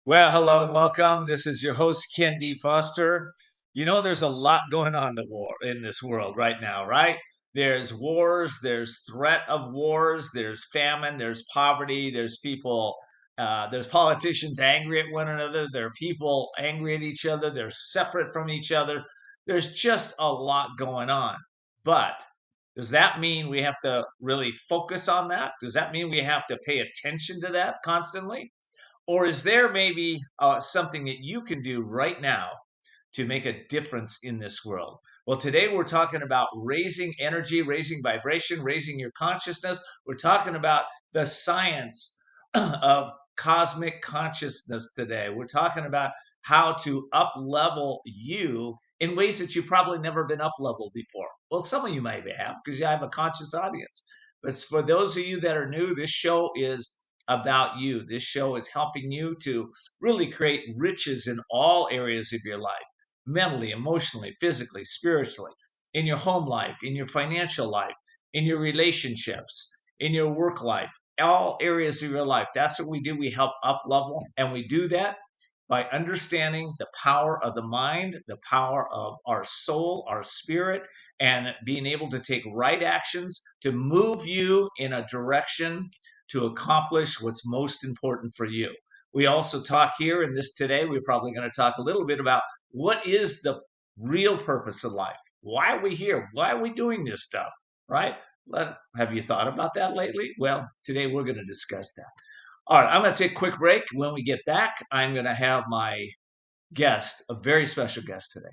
Well, hello and welcome. This is your host, Foster. There's a lot going on in this world right now, right? There's wars, there's threat of wars, there's famine, there's poverty, there's politicians angry at one another, there are people angry at each other, they're separate from each other. There's just a lot going on. But does that mean we have to really focus on that? Does that mean we have to pay attention to that constantly? Or is there maybe something that you can do right now to make a difference in this world? Well, today we're talking about raising energy, raising vibration, raising your consciousness. We're talking about the science of cosmic consciousness today. We're talking about how to up level you in ways that you've probably never been up leveled before. Well, some of you might have because you have a conscious audience. But for those of you that are new, this show is about you. This show is helping you to really create riches in all areas of your life, mentally, emotionally, physically, spiritually, in your home life, in your financial life, in your relationships, in your work life, all areas of your life. That's what we do. We help up level, and we do that by understanding the power of the mind, the power of our soul, our spirit, and being able to take right actions to move you in a direction to accomplish what's most important for you. We also talk here in this today, we're probably going to talk a little bit about what is the real purpose of life? Why are we here? Why are we doing this stuff? Right? Have you thought about that lately? Well, today we're going to discuss that. All right, I'm going to take a quick break. When we get back, I'm going to have my guest, a very special guest today.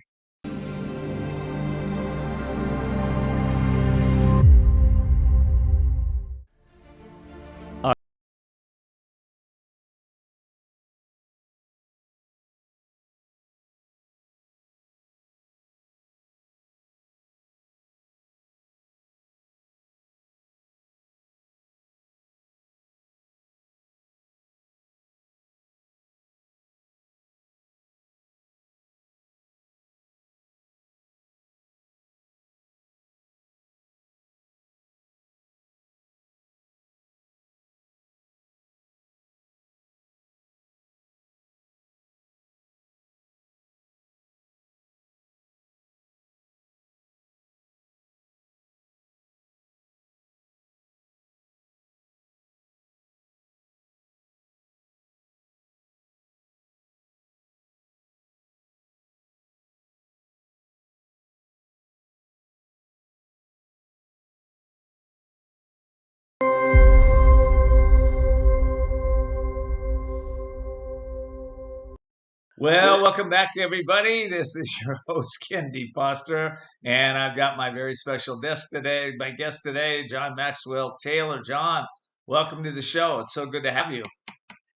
Well, welcome back, everybody. This is your host, Foster, and I've got my very special guest today. My guest today, John Maxwell Taylor. John, welcome to the show. It's so good to have you.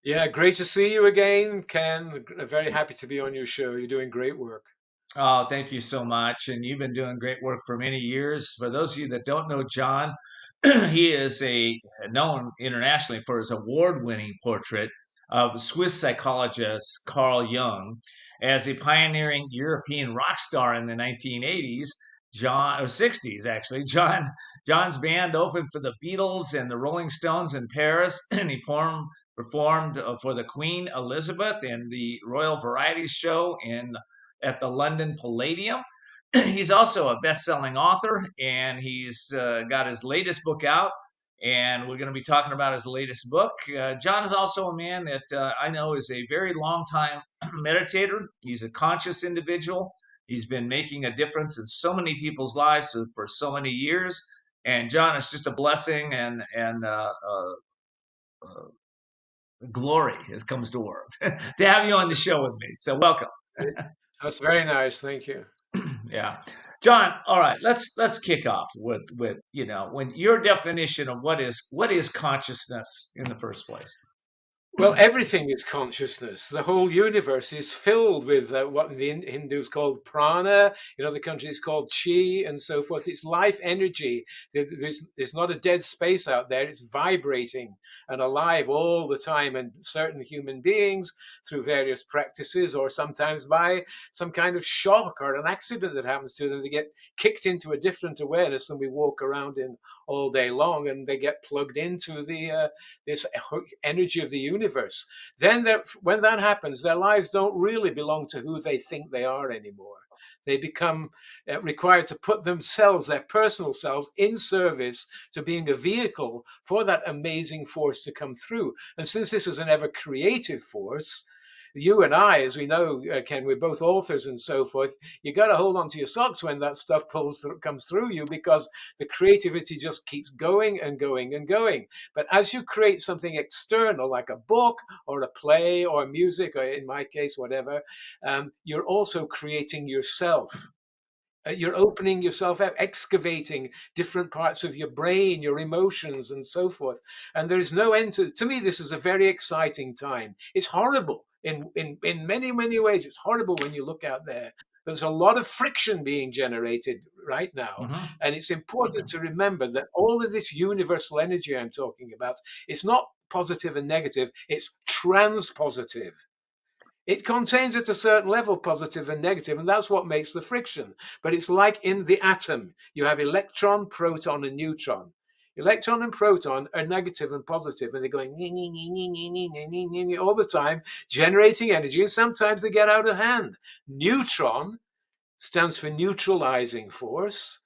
Yeah, great to see you again, Ken. Very happy to be on your show. You're doing great work. Oh, thank you so much. And you've been doing great work for many years. For those of you that don't know John, he is known internationally for his award-winning portrait of Swiss psychologist Carl Jung as a pioneering European rock star in the 1980s. John, or 60s actually. John's band opened for the Beatles and the Rolling Stones in Paris, and he performed for the Queen Elizabeth and the Royal Variety Show at the London Palladium. He's also a best-selling author, and he's got his latest book out, and we're going to be talking about his latest book. John is also a man that I know is a very long-time meditator. He's a conscious individual. He's been making a difference in so many people's lives for so many years. And John, it's just a blessing and glory as comes to work to have you on the show with me. So welcome. That's very nice. Thank you. Yeah. John, all right, let's kick off with when your definition of what is consciousness in the first place. Well, everything is consciousness. The whole universe is filled with what the Hindus call prana. In other countries, it's called chi, and so forth. It's life energy. There's not a dead space out there. It's vibrating and alive all the time. And certain human beings, through various practices, or sometimes by some kind of shock or an accident that happens to them, they get kicked into a different awareness than we walk around in all day long, and they get plugged into this energy of the universe universe. Then when that happens, their lives don't really belong to who they think they are anymore. They become required to put themselves, their personal selves, in service to being a vehicle for that amazing force to come through. And since this is an ever creative force, you and I, as we know, Ken, we're both authors and so forth. You got to hold on to your socks when that stuff comes through you, because the creativity just keeps going and going and going. But as you create something external, like a book or a play or music, or in my case, whatever, you're also creating yourself. You're opening yourself out, excavating different parts of your brain, your emotions, and so forth. And there is no end to me, this is a very exciting time. It's horrible in many, many ways. It's horrible when you look out there. There's a lot of friction being generated right now. Mm-hmm. And it's important to remember that all of this universal energy I'm talking about, it's not positive and negative, it's transpositive. It contains at a certain level positive and negative, and that's what makes the friction. But it's like in the atom. You have electron, proton, and neutron. Electron and proton are negative and positive, and they're going all the time, generating energy, and sometimes they get out of hand. Neutron stands for neutralizing force.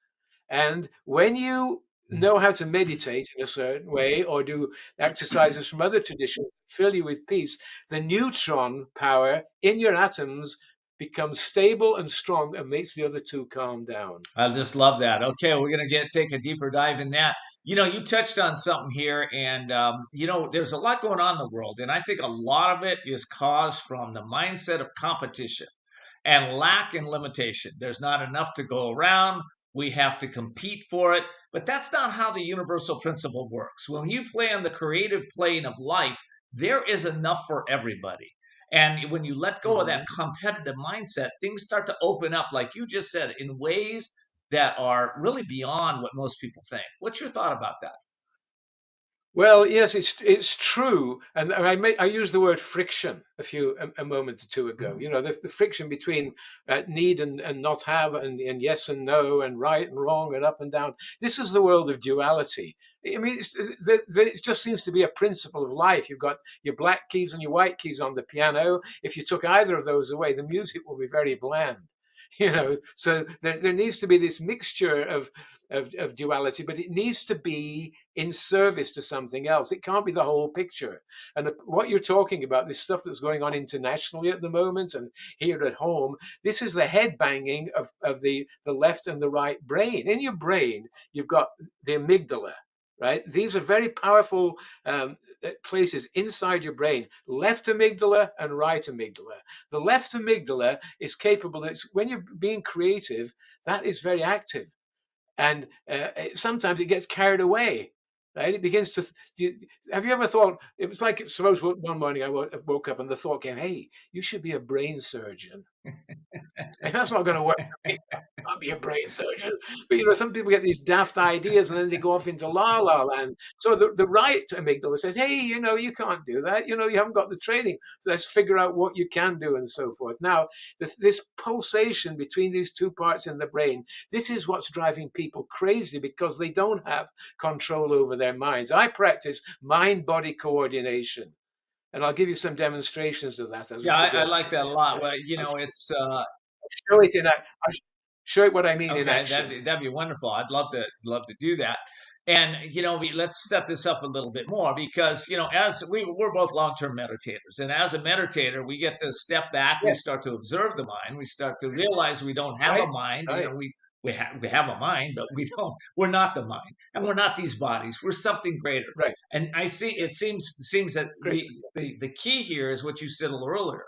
And when you know how to meditate in a certain way, or do exercises from other traditions fill you with peace, the neutron power in your atoms becomes stable and strong and makes the other two calm down. I just love that. Okay, we're gonna take a deeper dive in that. You touched on something here, and there's a lot going on in the world, and I think a lot of it is caused from the mindset of competition and lack and limitation. There's not enough to go around. We have to compete for it, but that's not how the universal principle works. When you play on the creative plane of life, there is enough for everybody. And when you let go of that Mhm. competitive mindset, things start to open up, like you just said, in ways that are really beyond what most people think. What's your thought about that? Well, yes, it's true, and I used the word friction a moment or two ago. Mhm. The friction between need and not have, and yes and no, and right and wrong, and up and down. This is the world of duality. I mean, it just seems to be a principle of life. You've got your black keys and your white keys on the piano. If you took either of those away, the music will be very bland. So there needs to be this mixture of duality, but it needs to be in service to something else. It can't be the whole picture. And what you're talking about, this stuff that's going on internationally at the moment and here at home, this is the head banging of the left and the right brain. In your brain, you've got the amygdala. Right, these are very powerful places inside your brain: left amygdala and right amygdala. The left amygdala is capable. When you're being creative, that is very active, and sometimes it gets carried away. Right? It begins to. Have you ever thought? It was like, suppose one morning I woke up and the thought came, "Hey, you should be a brain surgeon." And that's not going to work. I'll be a brain surgeon. But some people get these daft ideas and then they go off into la la land. So the right amygdala says, hey, you can't do that. You haven't got the training. So let's figure out what you can do and so forth. Now, this pulsation between these two parts in the brain, this is what's driving people crazy, because they don't have control over their minds. I practice mind-body coordination. And I'll give you some demonstrations of that as we Yeah, I progress. like that a lot. Uh, Well, I'll it's show it in I'll show it what I mean in okay. action. That'd be wonderful. I'd love to do that. And let's set this up a little bit more, because as we're both long term meditators, and as a meditator, we get to step back. We Yes, start to observe the mind. We start to realize we don't have a right, mind. right, We have a mind, but we don't. We're not the mind, and we're not these bodies. We're something greater. right. And I see. It seems that Great. the key here is what you said a little earlier,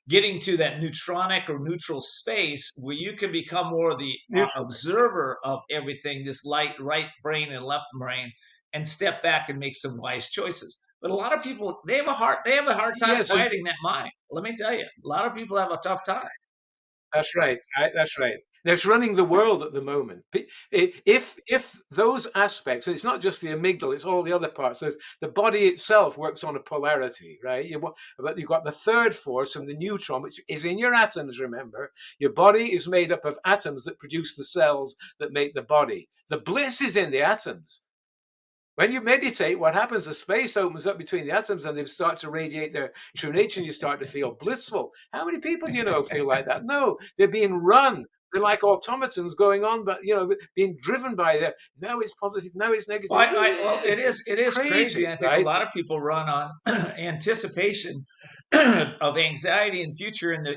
getting to that neutronic or neutral space where you can become more the Neutral. observer of everything, this light right brain and left brain, and step back and make some wise choices. But a lot of people, they have a hard time Yes, and quieting that mind. Let me tell you, a lot of people have a tough time. that's right. That's right. Now it's running the world at the moment. If those aspects, and it's not just the amygdala, it's all the other parts. So the body itself works on a polarity, right? But you've got the third force from the neutron, which is in your atoms. Remember, your body is made up of atoms that produce the cells that make the body. The bliss is in the atoms. When you meditate, what happens? The space opens up between the atoms and they start to radiate their true nature and you start to feel blissful. How many people do you know feel like that? No, they're being run. They're like automatons going on, but being driven by the now it's positive, now it's Well, negative. well, it It's is crazy. crazy, I think a right? lot of people run on anticipation of anxiety in future and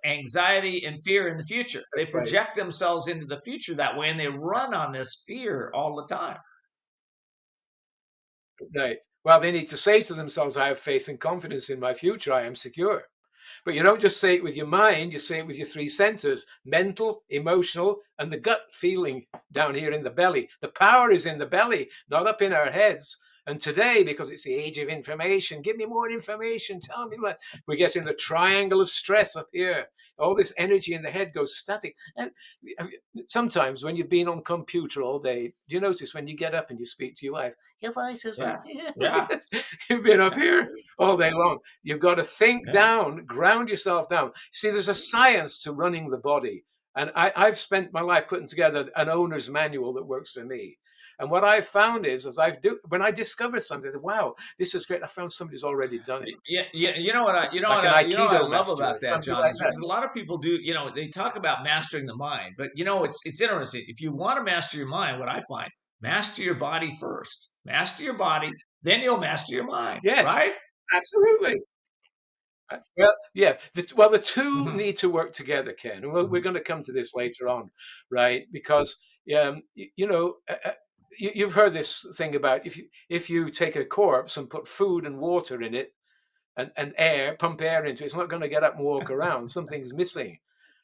anxiety and fear in the future. They That's right. project themselves into the future that way, and they run on this fear all the time. Right. Well, they need to say to themselves, I have faith and confidence in my future. I am secure. But you don't just say it with your mind, you say it with your three centers: mental, emotional, and the gut feeling down here in the belly. The power is in the belly, not up in our heads. And today, because it's the age of information, give me more information, tell me what. We get in the triangle of stress up here. All this energy in the head goes static. And sometimes when you've been on computer all day, do you notice when you get up and you speak to your wife, your voice is like, Yeah, yeah, you've been up yeah, here all day long. You've got to think yeah. down, ground yourself down. See, there's a science to running the body. And I've spent my life putting together an owner's manual that works for me. And what I've found is, when I discovered something, I said, wow, this is great. I found somebody's already done it, Yeah, yeah. like an You know what I Aikido love master about or that, something John, like is that. because a lot of people do. You know, they talk about mastering the mind, but it's interesting. If you want to master your mind, what I find, master your body first. Master your body, then you'll master your mind. Yes, Right? absolutely. Well, yeah. The two Hmm. need to work together, Ken. And we're Hmm. going to come to this later on, right? Because you've heard this thing about if you take a corpse and put food and water in it and air, pump air into it, it's not going to get up and walk around. Something's missing,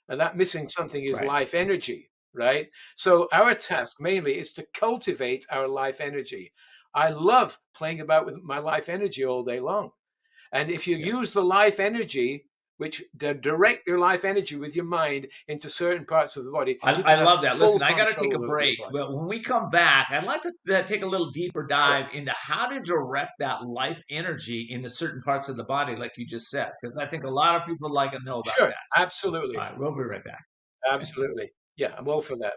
and that missing something is Right. life energy, right? So our task mainly is to cultivate our life energy. I love playing about with my life energy all day long. And if you Yeah. use the life energy, which direct your life energy with your mind into certain parts of the body, you I can have love that. full Listen, I got to take a control over your break, body. but when we come back, I'd like to take a little deeper Sure. dive into how to direct that life energy into certain parts of the body, like you just said, because I think a lot of people like to know about Sure. that. All Absolutely. right, we'll be right back. Absolutely. Yeah, I'm all for that.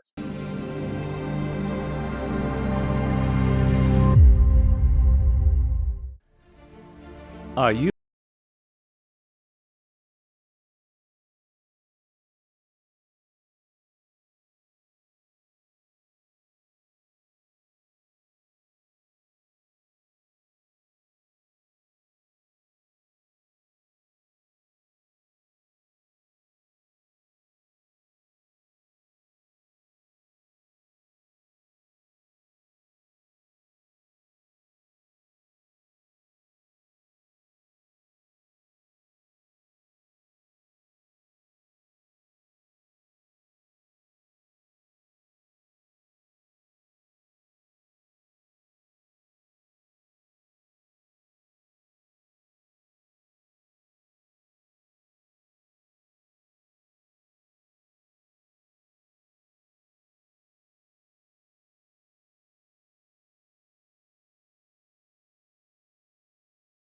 Are you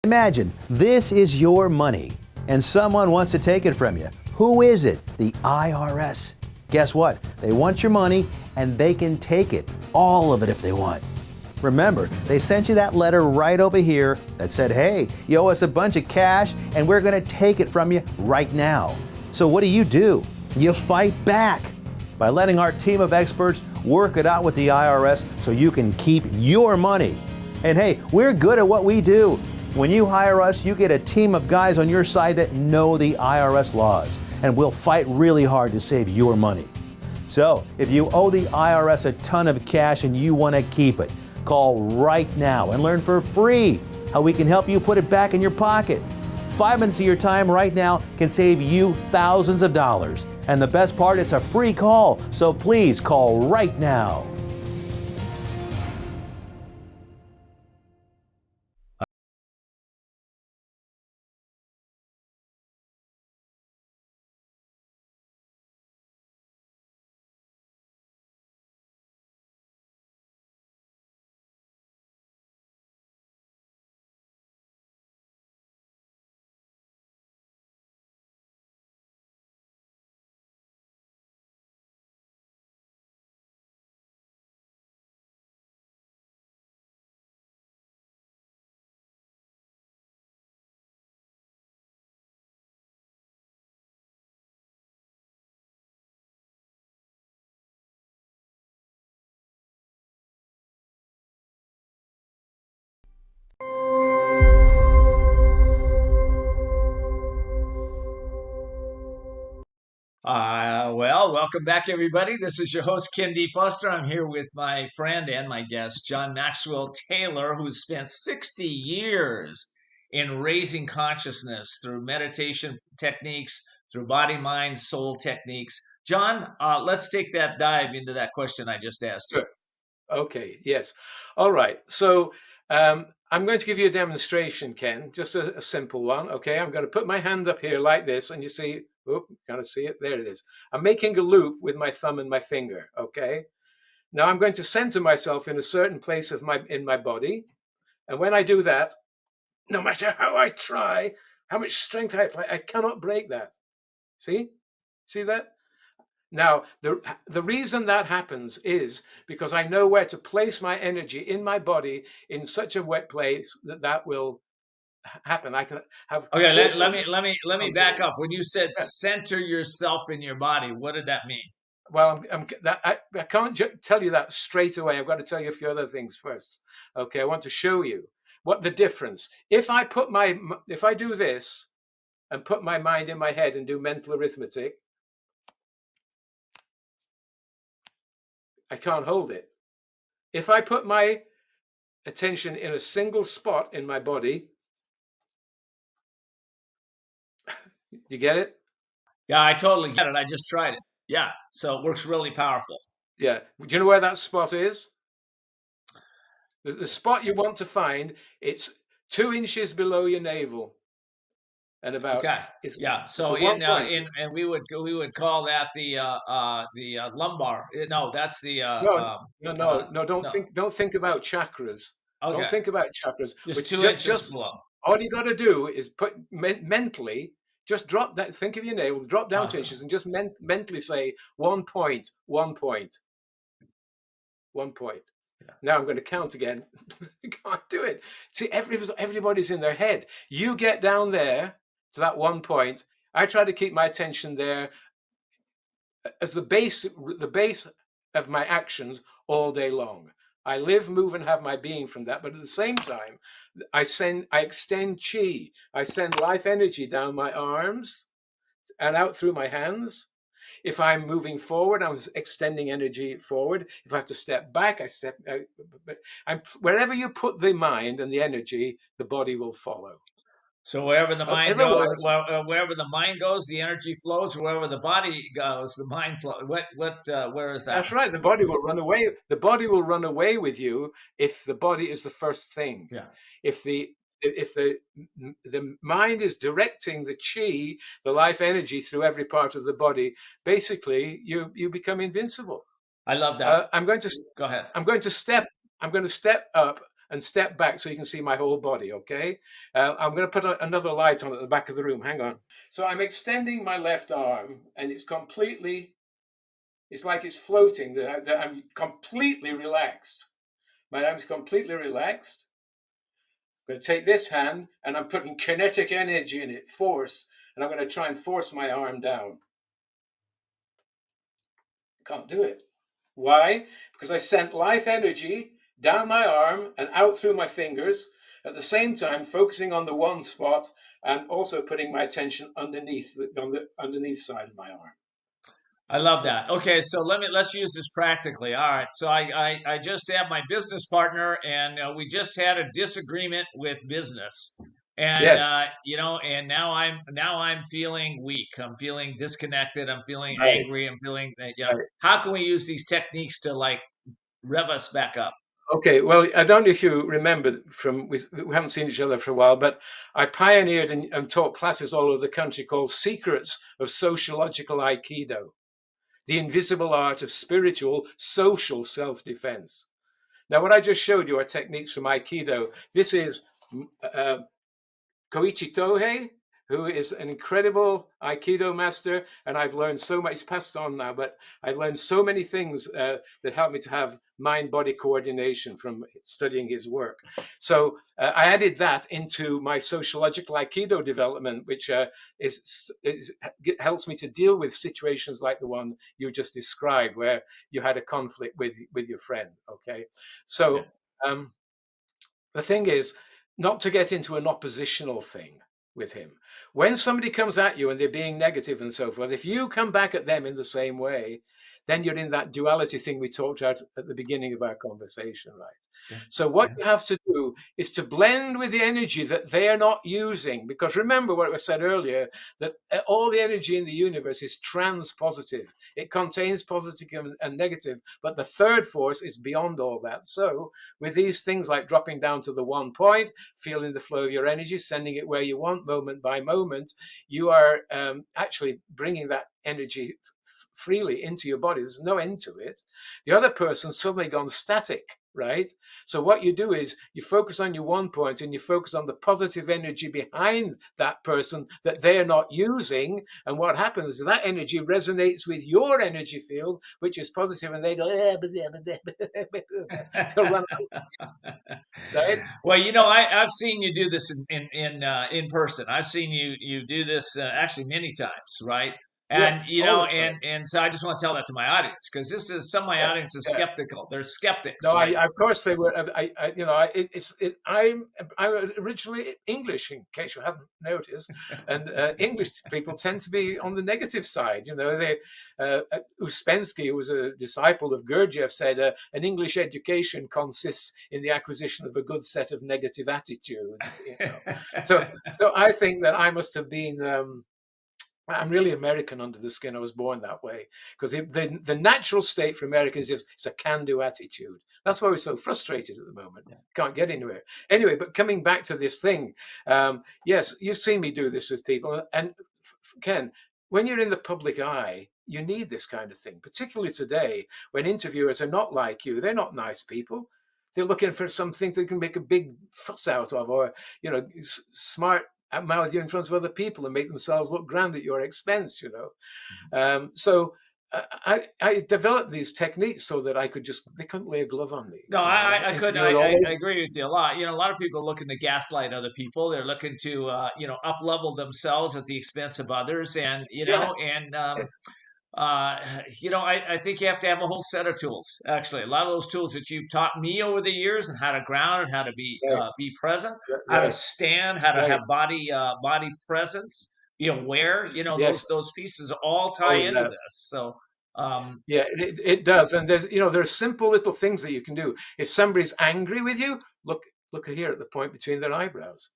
Imagine this is your money and someone wants to take it from you. Who is it? The IRS. Guess what? They want your money and they can take it, all of it if they want. Remember, they sent you that letter right over here that said, hey, you owe us a bunch of cash and we're going to take it from you right now. So what do? You fight back by letting our team of experts work it out with the IRS so you can keep your money. And hey, we're good at what we do. When you hire us, you get a team of guys on your side that know the IRS laws, and we'll fight really hard to save your money. So, if you owe the IRS a ton of cash and you want to keep it, call right now and learn for free how we can help you put it back in your pocket. 5 minutes of your time right now can save you thousands of dollars. And the best part, it's a free call, so please call right now. welcome back, everybody. This is your host, Ken D. Foster. I'm here with my friend and my guest, John Maxwell Taylor, who's spent 60 years in raising consciousness through meditation techniques, through body, mind, soul techniques. John, let's take that dive into that question I just asked you. Sure. Okay, yes. All right. So I'm going to give you a demonstration, Ken, just a simple one. Okay, I'm going to put my hand up here like this, and you see, oh, kind of see it? There it is. I'm making a loop with my thumb and my finger. Okay. Now I'm going to center myself in a certain place of in my body. And when I do that, no matter how I try, how much strength I apply, I cannot break that. See? See that? Now, the reason that happens is because I know where to place my energy in my body in such a wet place that will happen. I can have Okay, full let me back control. up. When you said Yeah. center yourself in your body, what did that mean? Well, I can't tell you that straight away. I've got to tell you a few other things first. Okay, I want to show you what the difference. If I do this and put my mind in my head and do mental arithmetic, I can't hold it. If I put my attention in a single spot in my body, you get it? Yeah, I totally get it. I just tried it. Yeah, so it works really powerful. Yeah. Do you know where that spot is? The spot you want to find, it's 2 inches below your navel, and about Okay. it's Yeah. it's So the one point. and we would call that the lumbar. No, that's the No, no, no, no. no. Don't think about chakras. Don't Okay. think about chakras. Just Which 2 inches just below. all you got to do is put mentally just drop that. Think of your navel, drop down 2 inches, and just mentally say 1 point, 1 point, 1 point. Yeah. Now I'm going to count again. You can't do it. See, everybody's in their head. You get down there to that 1 point. I try to keep my attention there as the base of my actions all day long. I live, move, and have my being from that. But at the same time, I extend chi. I send life energy down my arms and out through my hands. If I'm moving forward, I'm extending energy forward. If I have to step back, I step. Wherever you put the mind and the energy, the body will follow. So wherever the mind goes, Otherwise, wherever the mind goes, the energy flows. Wherever the body goes, the mind flows. Where is that? that's right. The body will run away. The body will run away with you if the body is the first thing. Yeah. If the mind is directing the chi, the life energy through every part of the body, basically you become invincible. I love that. I'm going to Go ahead. I'm going to step up and step back so you can see my whole body. Okay. I'm going to put another light on at the back of the room. Hang on. So I'm extending my left arm, and it's like it's floating. I'm completely relaxed. My arm's completely relaxed. I'm going to take this hand, and I'm putting kinetic energy in it, force, and I'm going to try and force my arm down. Can't do it. Why? Because I sent life energy down my arm and out through my fingers, at the same time focusing on the one spot and also putting my attention underneath on the underneath side of my arm. I love that. Okay, so let's use this practically. All right. So I just have my business partner, and we just had a disagreement with business, and Yes. and now I'm feeling weak. I'm feeling disconnected. I'm feeling Right. angry. I'm feeling Right. How can we use these techniques to like rev us back up? Okay, well, I don't know if you remember we haven't seen each other for a while, but I pioneered and taught classes all over the country called Secrets of Sociological Aikido, the invisible art of spiritual, social self-defense. Now, what I just showed you are techniques from Aikido. This is Koichi Tohei, who is an incredible Aikido master, and I've learned so much. He's passed on now, but I've learned so many things that help me to have mind-body coordination from studying his work. So I added that into my sociological Aikido development, which helps me to deal with situations like the one you just described, where you had a conflict with your friend. Okay, so the thing is not to get into an oppositional thing. with him. When somebody comes at you and they're being negative and so forth, if you come back at them in the same way, then you're in that duality thing we talked about at the beginning of our conversation, right? Yeah. So what Yeah. you have to do is to blend with the energy that they're not using. Because remember what I said earlier, that all the energy in the universe is transpositive. It contains positive and negative, but the third force is beyond all that. So with these things like dropping down to the one point, feeling the flow of your energy, sending it where you want, moment by moment, you are actually bringing that energy freely into your body. There's no end to it. The other person's suddenly gone static, right? So what you do is you focus on your one point and you focus on the positive energy behind that person that they're not using. And what happens is that energy resonates with your energy field, which is positive, and they go, they'll run out, right? Well, I've seen you do this in person. I've seen you do this actually many times, right? And Yes, all the time. and so I just want to tell that to my audience because this is some of my Yeah, audience is yeah. skeptical. They're skeptics, No, right? of course they were. I'm originally English, in case you haven't noticed, and English people tend to be on the negative side. Uspensky, who was a disciple of Gurdjieff, said an English education consists in the acquisition of a good set of negative attitudes. So I think that I must have been. I'm really American under the skin. I was born that way because the natural state for Americans is it's a can-do attitude. That's why we're so frustrated at the moment. Can't get anywhere. Anyway, but coming back to this thing, yes, you've seen me do this with people. And Ken, when you're in the public eye, you need this kind of thing, particularly today when interviewers are not like you. They're not nice people. They're looking for something they can make a big fuss out of, or smart mouth you in front of other people and make themselves look grand at your expense. So I developed these techniques so that they couldn't lay a glove on me. No, I could Interviewer always, I agree with you a lot. A lot of people are looking to gaslight other people. They're looking to up level themselves at the expense of others, and yeah, yes, I think you have to have a whole set of tools. Actually, a lot of those tools that you've taught me over the years, and how to ground and how to right, be present, how to right, stand, how to have right. body presence, be aware. Yes, Those pieces all tie all of into that. this. So, um, Yeah, it does. And there's simple little things that you can do. If somebody's angry with you, look here at the point between their eyebrows.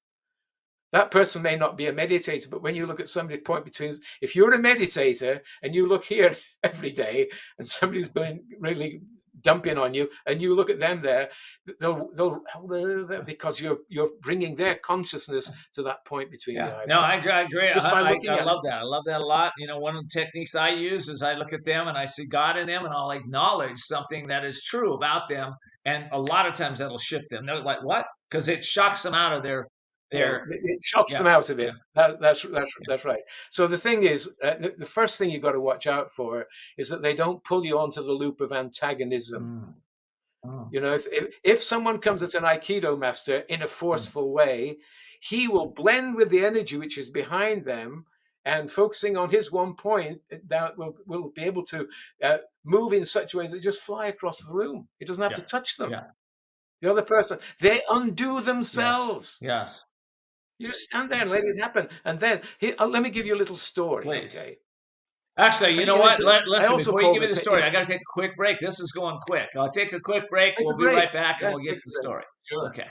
That person may not be a meditator, but when you look at somebody's point between, if you're a meditator and you look here every day and somebody's been really dumping on you and you look at them there, they'll because you're bringing their consciousness to that point between the yeah, no, eyebrows I agree. just by I looking at love them. that. I love that a lot. One of the techniques I use is I look at them and I see God in them, and I'll acknowledge something that is true about them. And a lot of times that'll shift them. They're like, "What?" Because it shocks them out of Yeah, their it shocks yeah, them out of yeah, it. That's right. So the thing is, the first thing you've got to watch out for is that they don't pull you onto the loop of antagonism. mm, oh, If someone comes at an Aikido master in a mm, forceful way, he will blend with the energy which is behind them, and focusing on his one point, that will be able to move in such a way that they just fly across the room. He doesn't have yeah, to touch them. yeah, The other person, they undo yes, themselves. yes, You just stand there and let it happen. And then let me give you a little story, please. okay? Actually, you know what? I Listen, also before you call give me the this, story, I got to take a quick break. This is going quick. I'll take a quick break. take a We'll be break. right back, and Yeah, we'll get take the a break. story. Sure. Okay.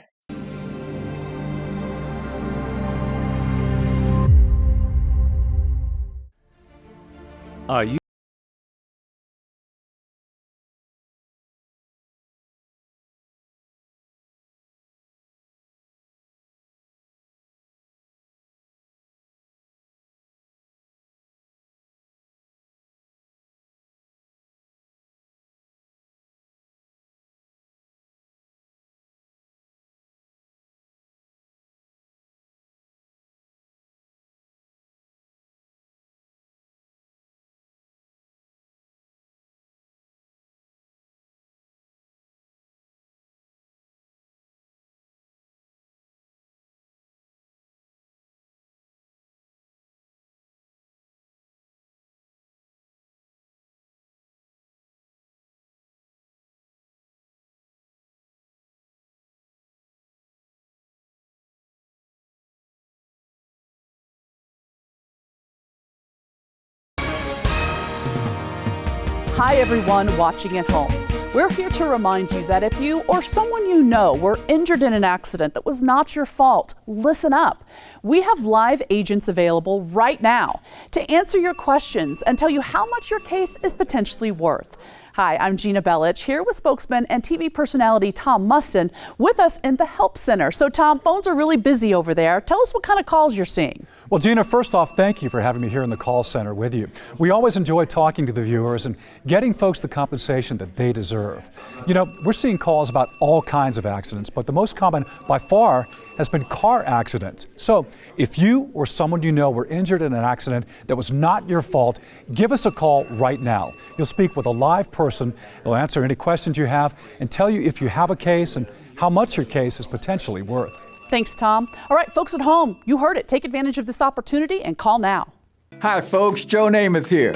Are you Hi everyone watching at home. We're here to remind you that if you or someone you know were injured in an accident that was not your fault, listen up. We have live agents available right now to answer your questions and tell you how much your case is potentially worth. Hi, I'm Gina Bellich, here with spokesman and TV personality Tom Mustin with us in the Help Center. So Tom, phones are really busy over there. Tell us what kind of calls you're seeing. Well, Gina, first off, thank you for having me here in the call center with you. We always enjoy talking to the viewers and getting folks the compensation that they deserve. You know, we're seeing calls about all kinds of accidents, but the most common by far has been car accidents. So if you or someone you know were injured in an accident that was not your fault, give us a call right now. You'll speak with a live person. They'll answer any questions you have and tell you if you have a case and how much your case is potentially worth. Thanks, Tom. All right, folks at home, you heard it. Take advantage of this opportunity and call now. Hi, folks. Joe Namath here.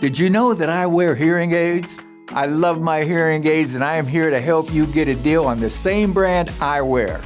Did you know that I wear hearing aids? I love my hearing aids, and I am here to help you get a deal on the same brand I wear.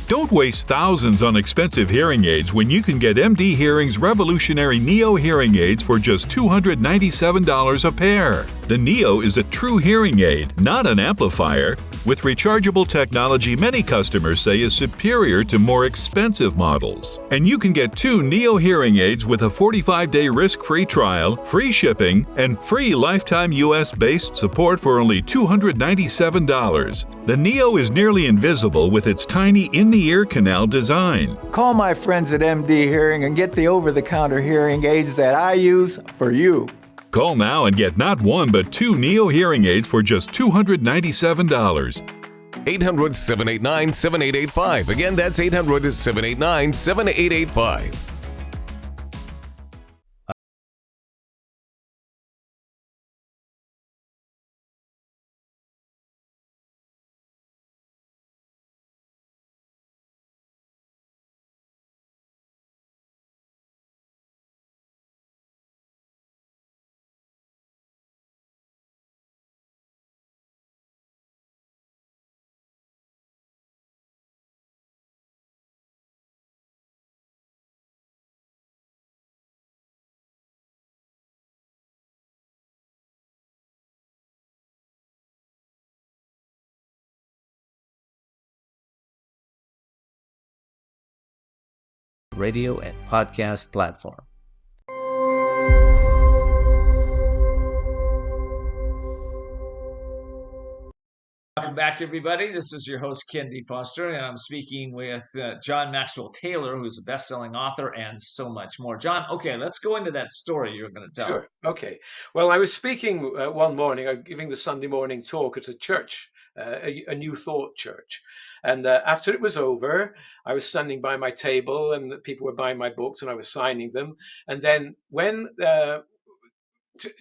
Don't waste thousands on expensive hearing aids when you can get MD Hearing's revolutionary Neo hearing aids for just $297 a pair. The Neo is a true hearing aid, not an amplifier. With rechargeable technology many customers say is superior to more expensive models. And you can get 2 Neo hearing aids with a 45-day risk-free trial, free shipping, and free lifetime US-based support for only $297. The Neo is nearly invisible with its tiny in-the-ear canal design. Call my friends at MD Hearing and get the over-the-counter hearing aids that I use for you. Call now and get not 1 but 2 Neo hearing aids for just $297. 800-789-7885. Again, that's 800-789-7885. Radio and podcast platform. Welcome back, everybody. This is your host, Ken Foster, and I'm speaking with John Maxwell Taylor, who's a best-selling author, and so much more. John, okay, let's go into that story you're going to tell. Sure. Okay. Well, I was speaking one morning, I was giving the Sunday morning talk at a church, a New Thought church. And after it was over, I was standing by my table and people were buying my books and I was signing them. And then when,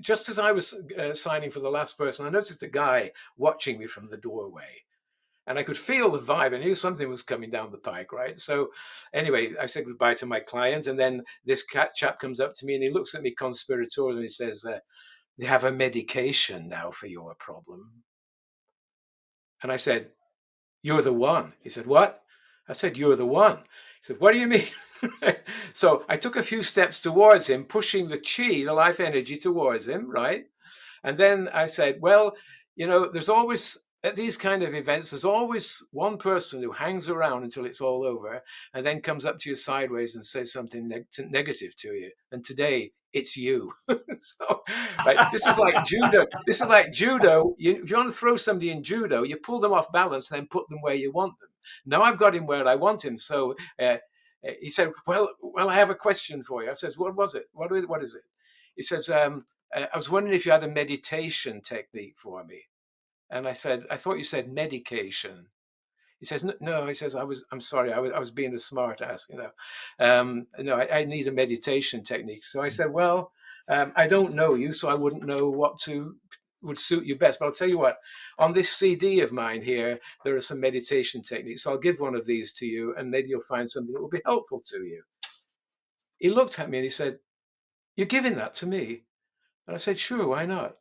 just as I was signing for the last person, I noticed a guy watching me from the doorway. And I could feel the vibe. I knew something was coming down the pike, right? So anyway, I said goodbye to my client. And then this chap comes up to me and he looks at me conspiratorially and he says, they have a medication now for your problem. And I said, "You're the one." He said, "What?" I said, "You're the one." He said, "What do you mean?" So I took a few steps towards him, pushing the chi, the life energy, towards him, right? And then I said, well, you know, there's always, at these kind of events, there's always one person who hangs around until it's all over and then comes up to you sideways and says something negative to you. And today, it's you. So, right, this is like judo. This is like judo. If you want to throw somebody in judo, you pull them off balance, then put them where you want them. Now I've got him where I want him. So he said, well, I have a question for you. I says, what was it? What is it? He says, I was wondering if you had a meditation technique for me. And I said, I thought you said medication. He says, no, he says, I'm sorry, I was being a smart ass, you know. No, I need a meditation technique. So I said, well, I don't know you, so I wouldn't know what would suit you best. But I'll tell you what, on this CD of mine here, there are some meditation techniques. So I'll give one of these to you and maybe you'll find something that will be helpful to you. He looked at me and he said, "You're giving that to me?" And I said, "Sure, why not?"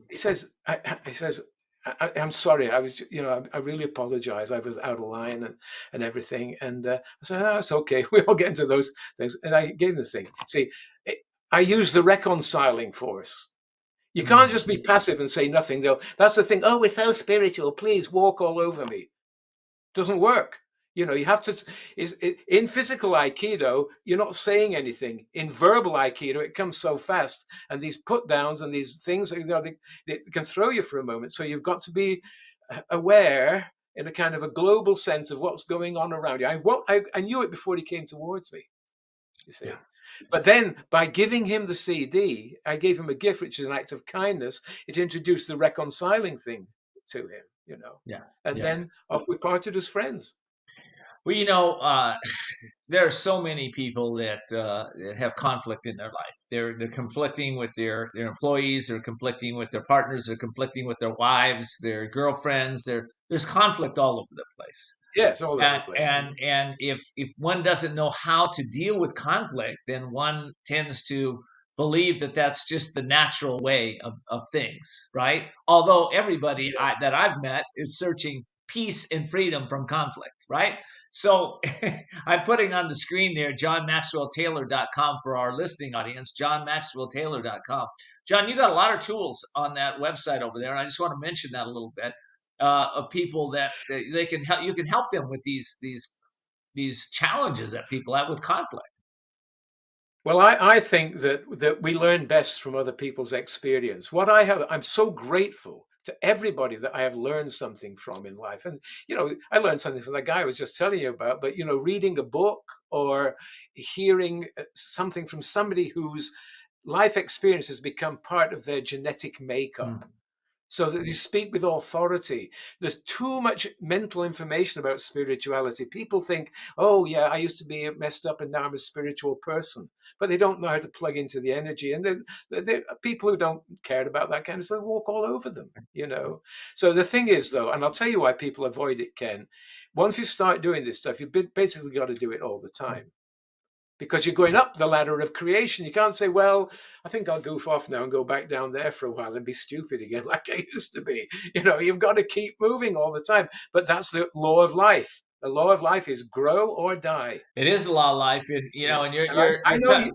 He says, I'm sorry. I was, you know, I really apologize. I was out of line and everything. And I said, "No, it's okay. We all get into those things." And I gave him the thing. See, I use the reconciling force. You can't just be passive and say nothing, though. That's the thing. Oh, we're so spiritual. Please walk all over me. Doesn't work. You know, you have to. In physical Aikido, you're not saying anything. In verbal Aikido, it comes so fast, and these put downs and these things, you know, they can throw you for a moment. So you've got to be aware in a kind of a global sense of what's going on around you. I knew it before he came towards me. You see. Yeah. But then by giving him the CD, I gave him a gift, which is an act of kindness. It introduced the reconciling thing to him, you know. Yeah. And Yeah. then off we parted as friends. Well, you know, there are so many people that have conflict in their life. They're conflicting with their employees. They're conflicting with their partners. They're conflicting with their wives, their girlfriends. There's conflict all over the place. Yes, all over And the place. and if one doesn't know how to deal with conflict, then one tends to believe that that's just the natural way of things, right? Although everybody that I've met is searching peace and freedom from conflict, right? So I'm putting on the screen there johnmaxwelltaylor.com for our listening audience, johnmaxwelltaylor.com. John, you got a lot of tools on that website over there, and I just want to mention that a little bit. Of people that they can help. You can help them with these challenges that people have with conflict. Well, I think that we learn best from other people's experience. I'm so grateful to everybody that I have learned something from in life. And, you know, I learned something from that guy I was just telling you about, but, you know, reading a book or hearing something from somebody whose life experience has become part of their genetic makeup. So that they speak with authority. There's too much mental information about spirituality. People think, oh, yeah, I used to be messed up and now I'm a spiritual person. But they don't know how to plug into the energy. And they're people who don't care about that kind of stuff walk all over them, you know. So the thing is, though, and I'll tell you why people avoid it, Ken. Once you start doing this stuff, you've basically got to do it all the time. Because you're going up the ladder of creation. You can't say, well, I think I'll goof off now and go back down there for a while and be stupid again like I used to be. You know, you've got to keep moving all the time. But that's the law of life. The law of life is grow or die. It is the law of life, and you know, and I know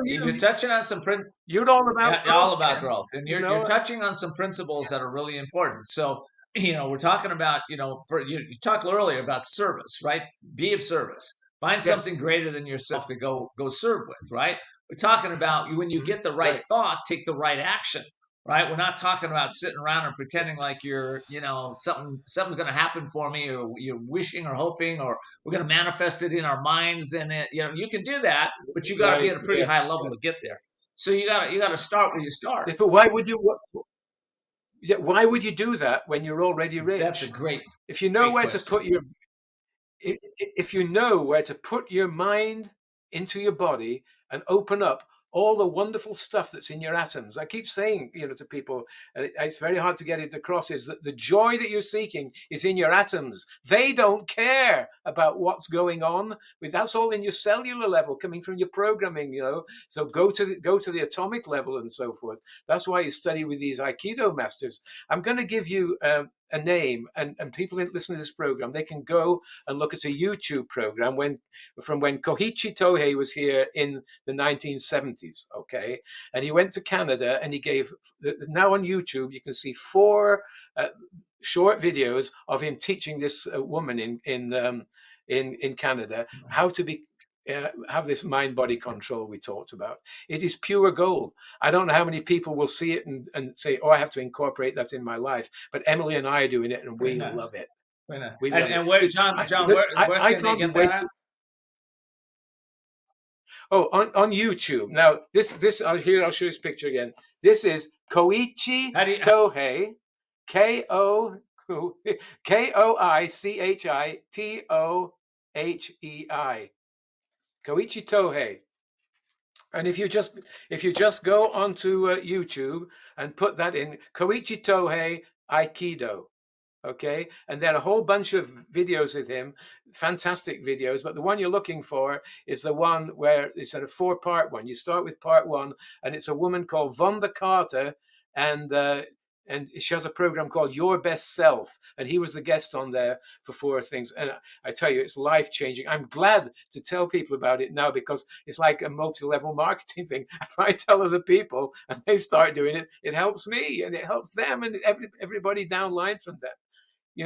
you're touching on some you're all about growth, all about growth, and you're know? touching on some principles that are really important. So, you know, we're talking about, you know, you talked earlier about service, right? Be of service. Find something greater than yourself to go serve with, right? We're talking about when you get the right thought, take the right action, right? We're not talking about sitting around and pretending like you're, you know, something's going to happen for me, or you're wishing or hoping, or we're going to manifest it in our minds. And you know, you can do that, but you got to be at a pretty high level to get there. So you got to start where you start. But why would you? Why would you do that when you're already rich? That's a great. If you know where to put your if you know where to put your mind into your body and open up all the wonderful stuff that's in your atoms. I keep saying, you know, to people, it's very hard to get it across, is that the joy that you're seeking is in your atoms. They don't care about what's going on with, that's all in your cellular level, coming from your programming, you know. So go to the atomic level and so forth. That's why you study with these Aikido masters. I'm going to give you a name, and people that listen to this program, they can go and look at a YouTube program from when Koichi Tohei was here in the 1970s, okay? And he went to Canada and he gave, now on YouTube, you can see 4 short videos of him teaching this woman in Canada how to be have this mind-body control we talked about. It is pure gold. I don't know how many people will see it and say, oh, I have to incorporate that in my life. But Emily and I are doing it, and we love it. We love it. Where, John, where can they get that? Oh, on YouTube. Now, this I'll show you this picture again. This is Koichi Tohei, Koichitohei. Koichi Tohei. And if you just go onto YouTube and put that in, Koichi Tohei Aikido, okay, and then a whole bunch of videos with him, fantastic videos. But the one you're looking for is the one where it's a 4-part one. You start with part 1, and it's a woman called Vonda Carter, and and she has a program called Your Best Self, and he was the guest on there for 4 things. And I tell you, it's life-changing. I'm glad to tell people about it now, because it's like a multi-level marketing thing. If I tell other people and they start doing it, it helps me and it helps them and everybody down line from them.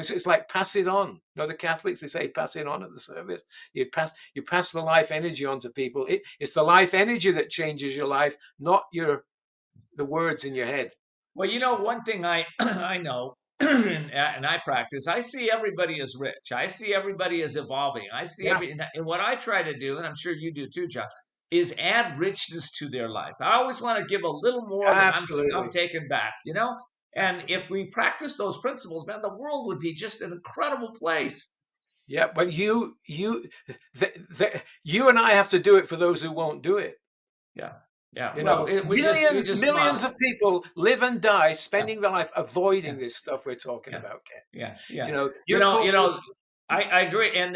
So it's like pass it on. The Catholics, they say pass it on at the service. You pass the life energy on to people. It's the life energy that changes your life, not the words in your head. Well, one thing I I know and I practice, I see everybody as rich. I see everybody as evolving. I see and what I try to do, and I'm sure you do too, John, is add richness to their life. I always want to give a little more than I'm taking back, And Absolutely. if we practice those principles, man, the world would be just an incredible place. Yeah, but you and I have to do it for those who won't do it. Yeah. Yeah. Millions of people live and die spending their life avoiding this stuff we're talking about, Ken. Yeah. Yeah. I agree. And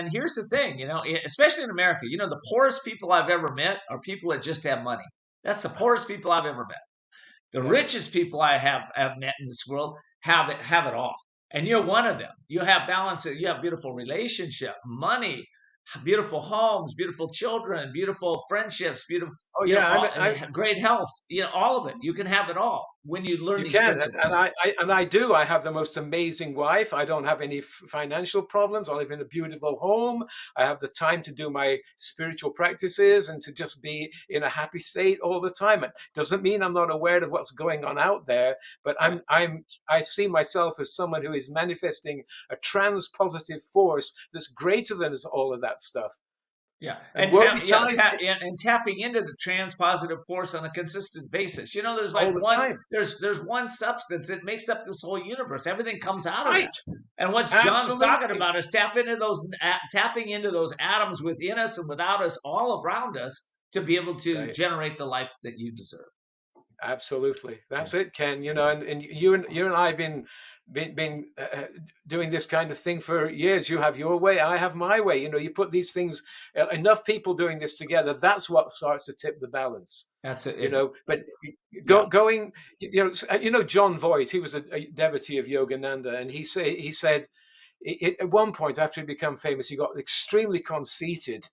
here's the thing, especially in America, the poorest people I've ever met are people that just have money. That's the poorest people I've ever met. The richest people I have met in this world have it all. And you're one of them. You have balance. You have beautiful relationship, money, beautiful homes, beautiful children, beautiful friendships, beautiful. Great health. All of it. You can have it all when you learn these principles. And I do. I have the most amazing wife. I don't have any financial problems. I live in a beautiful home. I have the time to do my spiritual practices and to just be in a happy state all the time. It doesn't mean I'm not aware of what's going on out there, but I see myself as someone who is manifesting a trans-positive force that's greater than all of that stuff. Yeah, and tapping into the trans-positive force on a consistent basis. There's like there's one substance that makes up this whole universe. Everything comes out of it. And what John's talking about is tapping into those atoms within us and without us, all around us, to be able to generate the life that you deserve. Absolutely, that's it, Ken. And you and I have been doing this kind of thing for years. You have your way, I have my way. You put these things, enough people doing this together, that's what starts to tip the balance. That's it. But going, John Voight, he was a devotee of Yogananda, and he said at one point after he became famous, he got extremely conceited.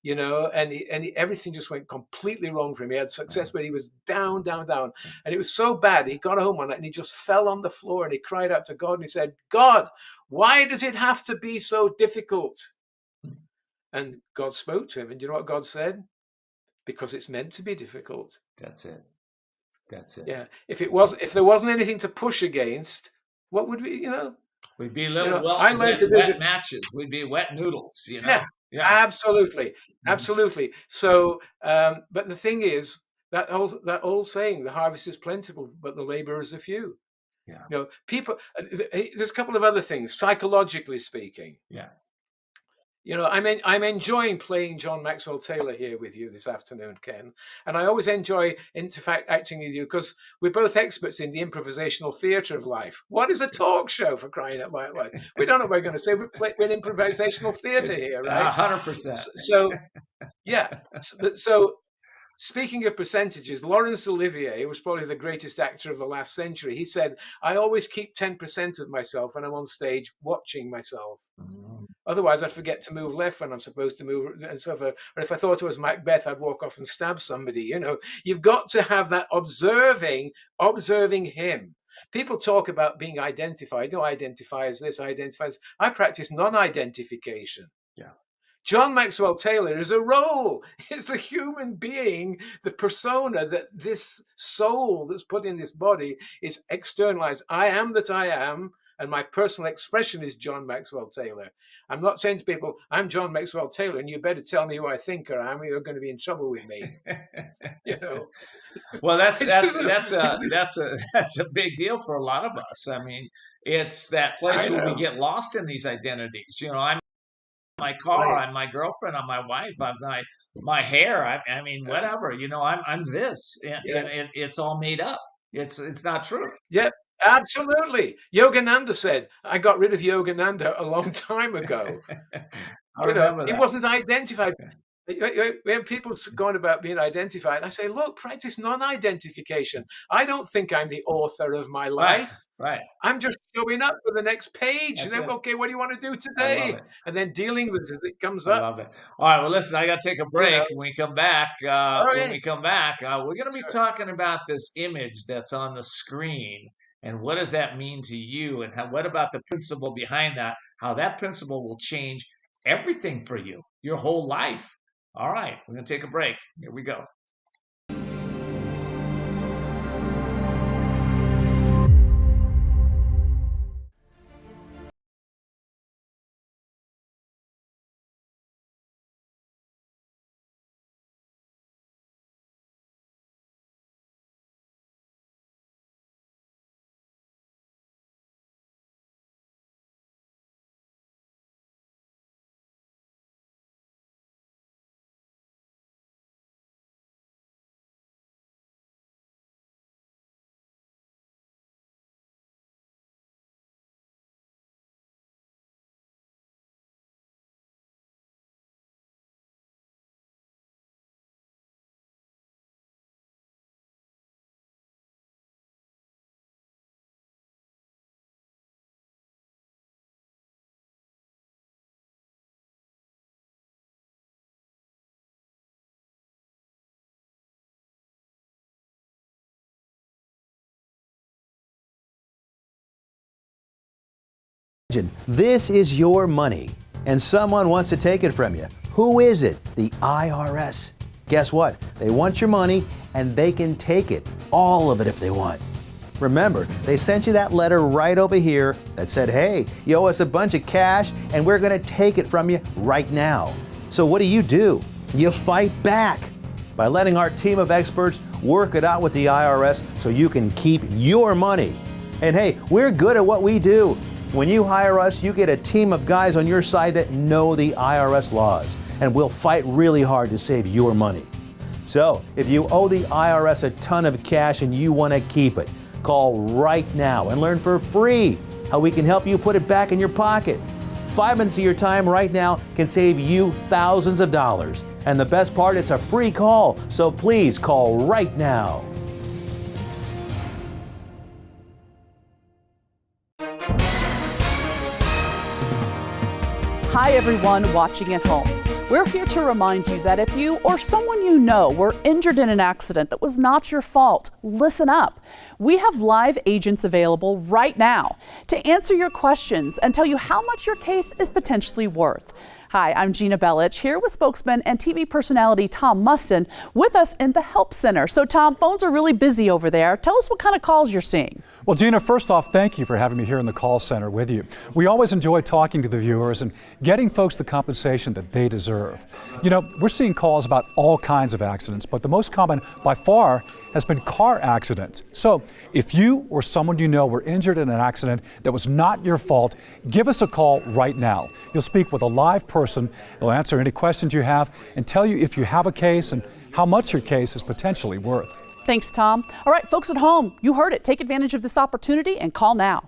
And everything just went completely wrong for him. He had success, but he was down. And it was so bad. He got home one night and he just fell on the floor and he cried out to God and he said, God, why does it have to be so difficult? And God spoke to him. And do you know what God said? Because it's meant to be difficult. That's it. Yeah. If there wasn't anything to push against, what would we, We'd be little wet matches. We'd be wet noodles, Yeah. Yeah, absolutely. So, but the thing is that old saying, the harvest is plentiful, but the laborers are few. Yeah. People. There's a couple of other things, psychologically speaking. Yeah. I'm enjoying playing John Maxwell Taylor here with you this afternoon, Ken. And I always enjoy, in fact, acting with you because we're both experts in the improvisational theatre of life. What is a talk show, for crying out loud? We don't know what we're going to say. We're in improvisational theatre here, right? 100%. So, yeah. So, speaking of percentages, Laurence Olivier was probably the greatest actor of the last century. He said, I always keep 10% of myself when I'm on stage watching myself. Otherwise, I'd forget to move left when I'm supposed to move. And so or if I thought it was Macbeth, I'd walk off and stab somebody. You've got to have that observing him. People talk about being identified. I identify as this, I identify as... I practice non-identification. Yeah. John Maxwell Taylor is a role. It's the human being, the persona, that this soul that's put in this body is externalized. I am that I am, and my personal expression is John Maxwell Taylor. I'm not saying to people, I'm John Maxwell Taylor, and you better tell me who I think I am, or you're going to be in trouble with me. Well, that's a big deal for a lot of us. I mean, it's that place where we get lost in these identities. I'm my car, I'm my girlfriend, I'm my wife, I'm my hair. I mean, whatever. I'm this, and it's all made up. It's not true. Yep. Absolutely. Yogananda said, I got rid of Yogananda a long time ago. I remember that. He wasn't identified. When people going about being identified, I say, look, practice non-identification. I don't think I'm the author of my Right, life. right. I'm just showing up for the next page. That's And then, it. okay, what do you want to do I love today? it. And then dealing with it as it comes I up. love it. All right. Well, listen, I got to take a You break. know, When okay, we come back, we're going to be sure. talking about this image that's on the screen and what does that mean to you, and what about the principle behind that? How that principle will change everything for you, your whole life. All right. We're going to take a break. Here we go. Imagine this is your money and someone wants to take it from you. Who is it? The IRS. Guess what? They want your money and they can take it, all of it if they want. Remember, they sent you that letter right over here that said, hey, you owe us a bunch of cash and we're going to take it from you right now. So what do? You fight back by letting our team of experts work it out with the IRS so you can keep your money. And hey, we're good at what we do. When you hire us, you get a team of guys on your side that know the IRS laws, and we'll fight really hard to save your money. So, if you owe the IRS a ton of cash and you want to keep it, call right now and learn for free how we can help you put it back in your pocket. 5 minutes of your time right now can save you thousands of dollars. And the best part, it's a free call, so please call right now. Hi, everyone watching at home. We're here to remind you that if you or someone you know were injured in an accident that was not your fault, listen up. We have live agents available right now to answer your questions and tell you how much your case is potentially worth. Hi, I'm Gina Bellich, here with spokesman and TV personality Tom Mustin with us in the Help Center. So Tom, phones are really busy over there. Tell us what kind of calls you're seeing. Well, Gina, first off, thank you for having me here in the call center with you. We always enjoy talking to the viewers and getting folks the compensation that they deserve. You know, we're seeing calls about all kinds of accidents, but the most common by far has been car accidents. So if you or someone you know were injured in an accident that was not your fault, give us a call right now. You'll speak with a live person. They'll answer any questions you have and tell you if you have a case and how much your case is potentially worth. Thanks, Tom. All right, folks at home, you heard it. Take advantage of this opportunity and call now.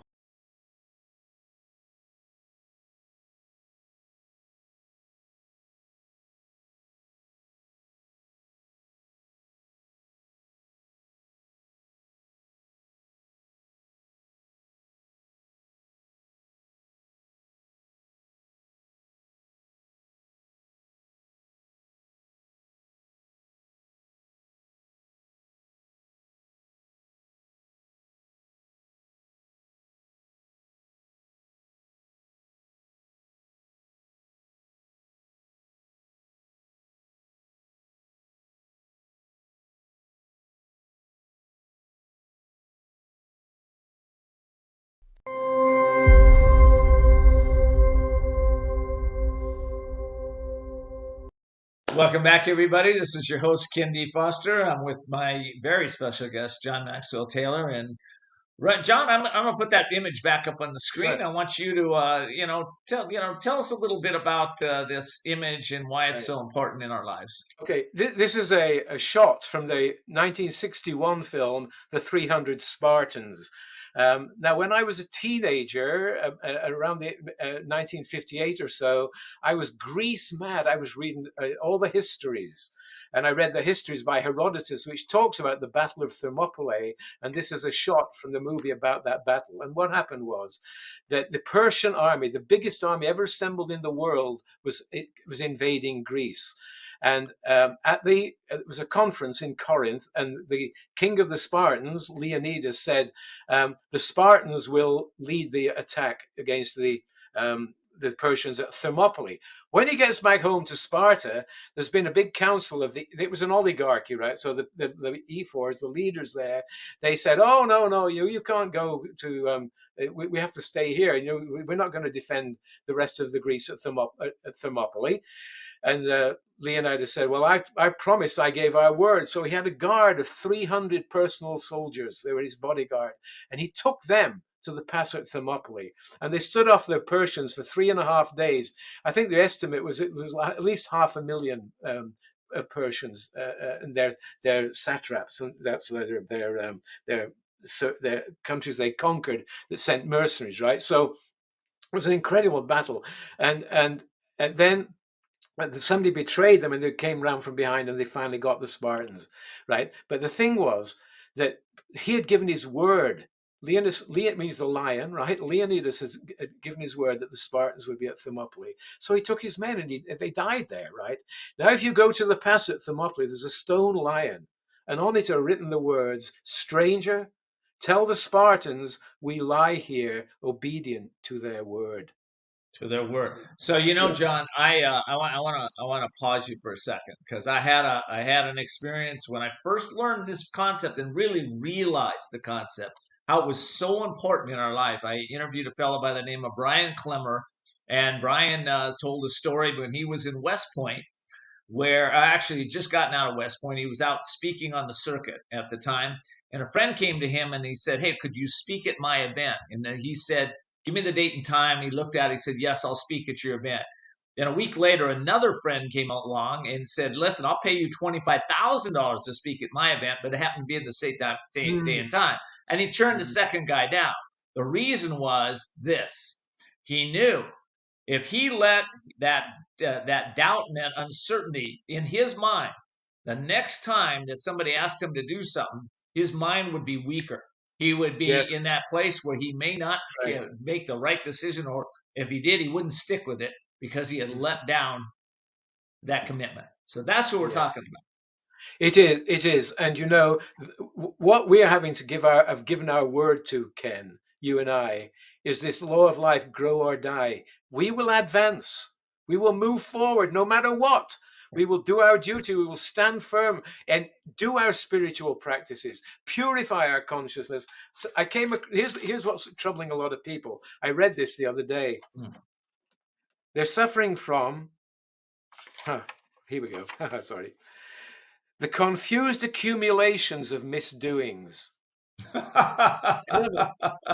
Welcome back, everybody. This is your host, Kendi Foster. I'm with my very special guest, John Maxwell Taylor. And John, I'm going to put that image back up on the screen. Right. I want you to, tell us a little bit about this image and why it's so important in our lives. Okay, this is a shot from the 1961 film, The 300 Spartans. Now, when I was a teenager, around the 1958 or so, I was Greece mad. I was reading all the histories. And I read the histories by Herodotus, which talks about the Battle of Thermopylae. And this is a shot from the movie about that battle. And what happened was that the Persian army, the biggest army ever assembled in the world, was invading Greece. And it was a conference in Corinth, and the king of the Spartans, Leonidas, said, the Spartans will lead the attack against the Persians at Thermopylae. When he gets back home to Sparta, there's been a big council it was an oligarchy, right? So the ephors, the leaders there, they said, oh, no, you can't go to, we have to stay here. We're not going to defend the rest of the Greece at Thermopylae. And Leonidas said, well, I promised, I gave our word. So he had a guard of 300 personal soldiers. They were his bodyguard. And he took them to the pass at Thermopylae. And they stood off the Persians for 3.5 days. I think the estimate was it was at least 500,000 Persians and their satraps, and that's their countries they conquered that sent mercenaries, right? So it was an incredible battle. And then somebody betrayed them, and they came round from behind, and they finally got the Spartans, right? But the thing was that he had given his word. Leonidas means the lion, right? Leonidas has given his word that the Spartans would be at Thermopylae. So he took his men, and they died there, right? Now, if you go to the pass at Thermopylae, there's a stone lion, and on it are written the words, "Stranger, tell the Spartans we lie here, obedient to their word." To their word. So John, I want to pause you for a second, because I had an experience when I first learned this concept and really realized the concept, how it was so important in our life. I interviewed a fellow by the name of Brian Clemmer, and Brian told a story when he was in West Point, where actually just gotten out of West Point. He was out speaking on the circuit at the time, and a friend came to him and he said, "Hey, could you speak at my event?" And then he said, "Give me the date and time." He looked at it. He said, "Yes, I'll speak at your event." Then a week later, another friend came along and said, "Listen, I'll pay you $25,000 to speak at my event," but it happened to be at the same day and time. And he turned the second guy down. The reason was this: he knew if he let that doubt and that uncertainty in his mind, the next time that somebody asked him to do something, his mind would be weaker. He would be in that place where he may not make the right decision, or if he did, he wouldn't stick with it because he had let down that commitment. So that's what we're talking about. It is. And what we are having to have given our word to, Ken, you and I, is this law of life, grow or die. We will advance. We will move forward no matter what. We will do our duty. We will stand firm and do our spiritual practices, purify our consciousness. So here's what's troubling a lot of people. I read this the other day. They're suffering from, here we go. Sorry. The confused accumulations of misdoings.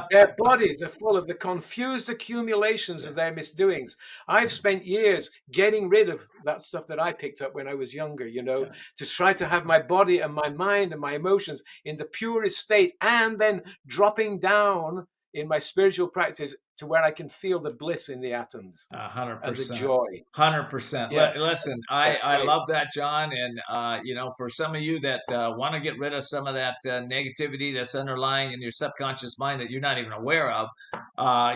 Their bodies are full of the confused accumulations of their misdoings. I've spent years getting rid of that stuff that I picked up when I was younger, to try to have my body and my mind and my emotions in the purest state, and then dropping down in my spiritual practice to where I can feel the bliss in the atoms. 100%. And the joy. 100%. Yeah. Listen, I love that, John. And, for some of you that want to get rid of some of that negativity that's underlying in your subconscious mind that you're not even aware of,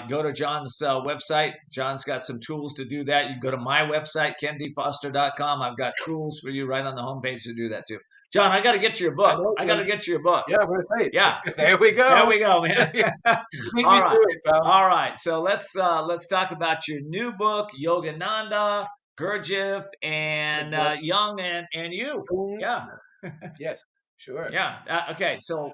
go to John's website. John's got some tools to do that. You can go to my website, kendfoster.com. I've got tools for you right on the homepage to do that too. John, I got to get you your book. I got to get you your book. Yeah, we're right. Yeah. There we go. There we go, man. All right. All right. So let's talk about your new book, Yogananda, Gurdjieff, and Jung and you. Yeah. Yes. Sure. Yeah. Okay. So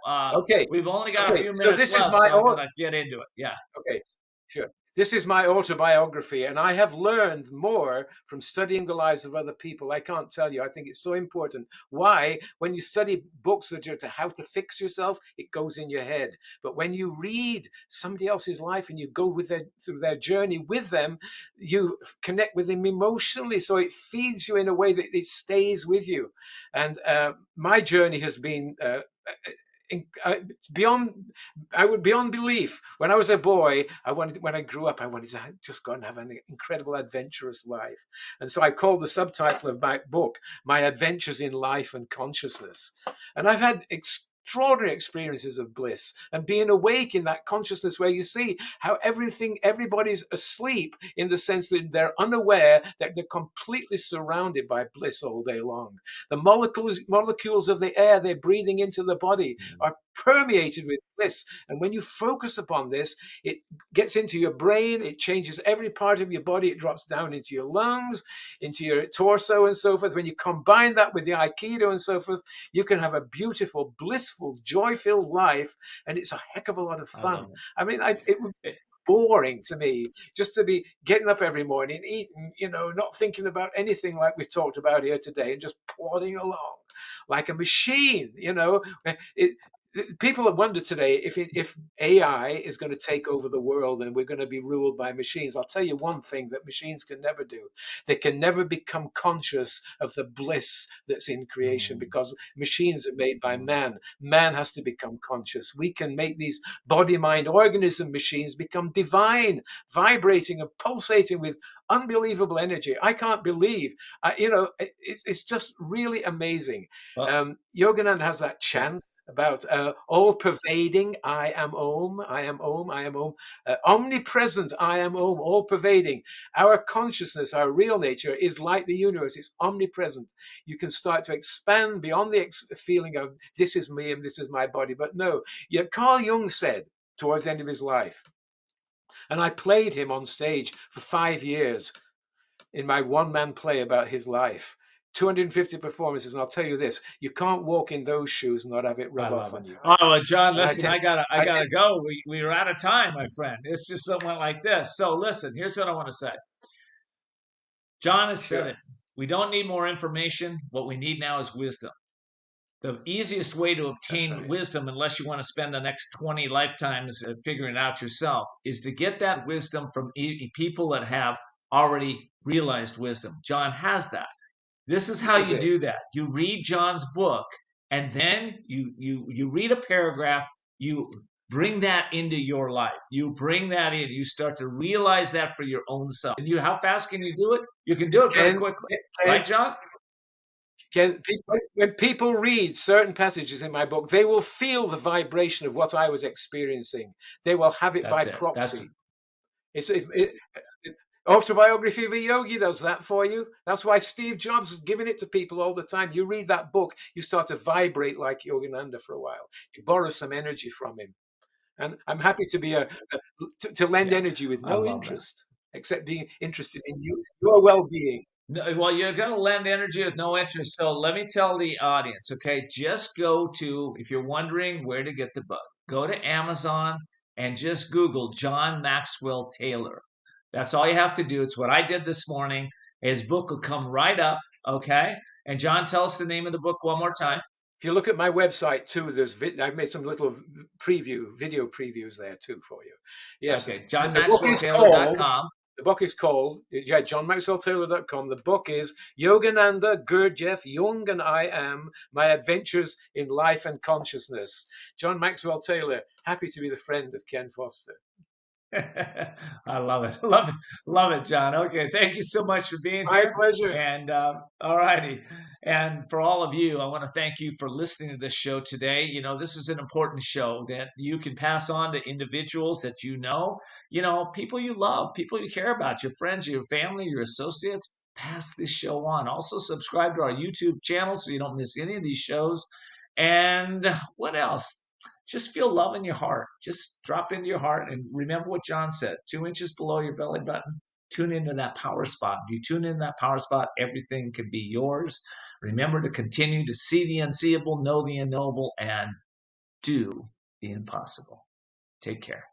we've only got a few minutes so this left, is my so I'm gonna get into it. Yeah. Okay. Sure. This is my autobiography, and I have learned more from studying the lives of other people. I can't tell you. I think it's so important. Why? When you study books that are to how to fix yourself, it goes in your head. But when you read somebody else's life and you go through their journey with them, you connect with them emotionally. So it feeds you in a way that it stays with you. And my journey has been beyond, beyond belief. When I was a boy, when I grew up, I wanted to just go and have an incredible adventurous life. And so I called the subtitle of my book, My Adventures in Life and Consciousness. And I've had extraordinary experiences of bliss and being awake in that consciousness where you see how everybody's asleep in the sense that they're unaware that they're completely surrounded by bliss all day long. The molecules of the air they're breathing into the body are permeated with bliss. And when you focus upon this, it gets into your brain, it changes every part of your body, it drops down into your lungs, into your torso and so forth. When you combine that with the Aikido and so forth, you can have a beautiful, blissful, joy-filled life, and it's a heck of a lot of fun. I mean, it would be boring to me just to be getting up every morning, eating, not thinking about anything like we've talked about here today, and just plodding along like a machine. People wonder today if AI is going to take over the world and we're going to be ruled by machines. I'll tell you one thing that machines can never do. They can never become conscious of the bliss that's in creation, because machines are made by man. Man has to become conscious. We can make these body, mind, organism machines become divine, vibrating and pulsating with unbelievable energy. I can't believe, it's just really amazing. Yogananda has that chant about all-pervading, I am Om, I am Om, I am Om, omnipresent, I am Om, all-pervading. Our consciousness, our real nature is like the universe. It's omnipresent. You can start to expand beyond the feeling of this is me and this is my body. But no, Carl Jung said towards the end of his life, and I played him on stage for 5 years in my one-man play about his life. 250 performances, and I'll tell you this: you can't walk in those shoes and not have it rub off on you. Oh, John, listen, I gotta go. We are out of time, my friend. It's just went like this. So listen, here's what I want to say. John has said it. We don't need more information. What we need now is wisdom. The easiest way to obtain wisdom, unless you want to spend the next 20 lifetimes figuring it out yourself, is to get that wisdom from people that have already realized wisdom. John has that. This is how you do that. You read John's book, and then you read a paragraph, you bring that into your life. You bring that in. You start to realize that for your own self. And how fast can you do it? You can do it very quickly. Right, John? When people read certain passages in my book, they will feel the vibration of what I was experiencing. They will have it by proxy. Autobiography of a Yogi does that for you. That's why Steve Jobs is giving it to people all the time. You read that book, you start to vibrate like Yogananda for a while. You borrow some energy from him. And I'm happy to be to lend energy with no interest, except being interested in your well-being. No, well, you're going to lend energy with no interest. So let me tell the audience, okay, just go to, if you're wondering where to get the book, go to Amazon and just Google John Maxwell Taylor. That's all you have to do. It's what I did this morning. His book will come right up, okay? And John, tell us the name of the book one more time. If you look at my website too, I've made some little video previews there too for you. Yes. Okay, johnmaxwelltaylor.com. The book is called, johnmaxwelltaylor.com. The book is Yogananda, Gurdjieff, Jung I AM, My Adventures in Life and Consciousness. John Maxwell Taylor, happy to be the friend of Ken Foster. I love it, John. Okay, thank you so much for being here. My pleasure. And all righty. And for all of you, I want to thank you for listening to this show today. This is an important show that you can pass on to individuals that people you love, people you care about, your friends, your family, your associates. Pass this show on. Also subscribe to our YouTube channel so you don't miss any of these shows. And what else? Just feel love in your heart. Just drop into your heart and remember what John said. 2 inches below your belly button. Tune into that power spot. If you tune in that power spot, everything can be yours. Remember to continue to see the unseeable, know the unknowable, and do the impossible. Take care.